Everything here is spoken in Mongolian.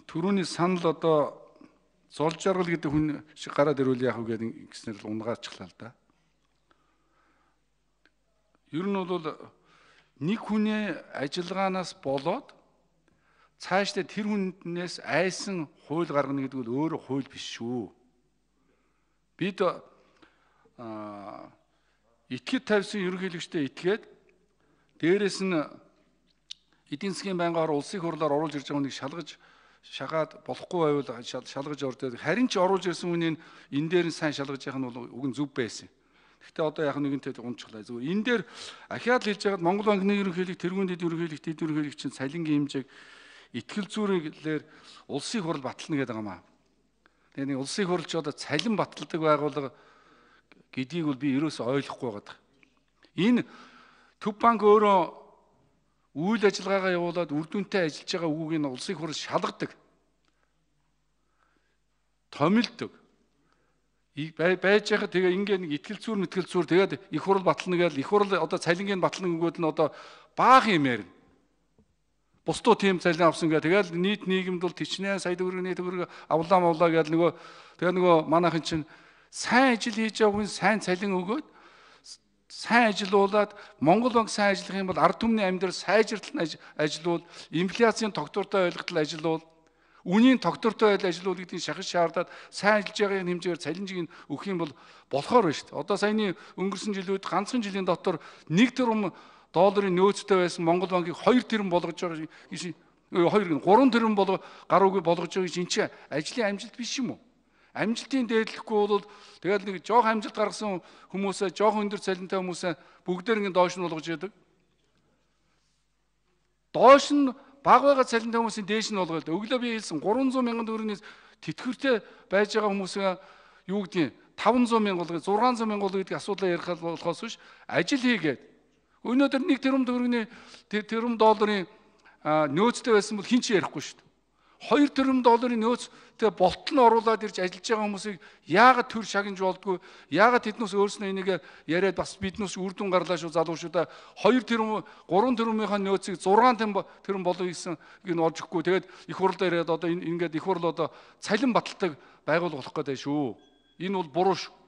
Төрөний санал одоо зол жаргал гэдэг хүн шиг гараад ирвэл яах вэ гэдэг гэснээр л унгаарчлаа л да. Ер нь бол нэг хүний ажиллагаанаас болоод цаашдаа тэр хүнээс айсан хууль гаргана гэдэг бол өөрөө хууль биш шүү. Бид итгэж тавьсан ерөнхийлөгчтэй итгээд дээрэс нь эдийн засгийн байнгаар улсын хурлаар оруулж ирж байгаа хүнийг шалгаж шагаад болохгүй байвал шалгаж ордод харин ч оруулж ирсэн хүнийг энэ дээр нь сайн шалгаж явах нь бол уг нь зөв байсан. Гэхдээ одоо яг нэгэнтэй унцчлаа. Зүгээр энэ дээр ахиад л хэлж байгаад Монгол банкны ерөнхийлөгч, тэргүүн дэд ерөнхийлөгч, дэд ерөнхийлөгч цалингийн хэмжээг итгэл зүйрээр улсын хурал батална гэдэг юм аа. Тэгээ нэг улсын хуралч одоо цалин баталдаг байгууллага гэдгийг бол би ерөөсөө ойлгохгүй байгаа. Энэ Төв банк өөрөө үйл ажиллагаагаа явуулаад үр дүнтэй ажиллаж байгаа үгийг нь улсын хурал шалгадаг. Томилдог. Байж яхад тэгээ ингээд нэг итгэл зүйр тэгээд их хурал батална гэвэл их хурал одоо цалингийн батална гэнгүүт нь одоо баах юм ярина. Бусдуу тийм цалин авсан гэх тэгэл нийт нийгэмд бол тичнээ сая төгрөг авлаа гэдэг нөгөө манайхан чинь сайн ажил хийж байгаа хүн сайн цалин өгөөд сайн ажилуулад Монгол банк сайн ажиллах юм бол ард түмний амьдрал сайжртал ажиллавал инфляцийн тогтвортой ойлголтол ажиллавал үнийн тогтвортой ажиллавал гэдгийг шахаж шаардаад сайн ажиллаж байгаа хэмжээгээр цалинжийг өгөх юм бол болохоор байна шүү дээ. Одоо саяны өнгөрсөн жилүүд ганцхан жилийн дотор 1 тэрбум долларын нөөцтэй байсан Монгол банкыг 2 тэрбум болгож байгаа гэж 3 тэрбум гаруугүй болгож байгаа гэж энэ чинь ажлын амжилт биш юм уу? Амжилтын дээдлэхгүй бол тэгэл нэг жоох амжилт гаргасан хүмүүсээ жоох өндөр цалинтай хүмүүсээ бүгдээр ингэ доош нь болгож яадаг. Доош нь баг байгаа цалинтай хүмүүсийн дээш нь болгоод өглөө би хэлсэн 300 мянган төгрөгийн тэтгэвртэй байж байгаа хүмүүсээ юу гэдгийг 500 мянга болгоо 600 мянга болгоо гэдэг асуудлаа ярих болохоос биш ажил хийгээд өнөөдөр 1 тэрбум төгрөгийн тэрбум долларын нөөцтэй байсан бол хин ч ярихгүй шүү дээ. 2 тэрбум долларын нөөцтэй болтол нь оруулаад ирж ажиллаж байгаа хүмүүсийг яагаад төр шагнаж болдгоо яагаад тэднээс өөрснөө энийг яриад бас биднээс үр дүн гарлаа шүү залуучуудаа 2 тэрбум 3 тэрбумынхаа нөөцийг 6 тэрбум болгоё гэсэн энэ олж өгөхгүй тэгээд их хурлд яриад одоо ингээд их хурл одоо цалин баталдаг байгуулга болох гэдэг шүү. Энэ бол буруу шүү.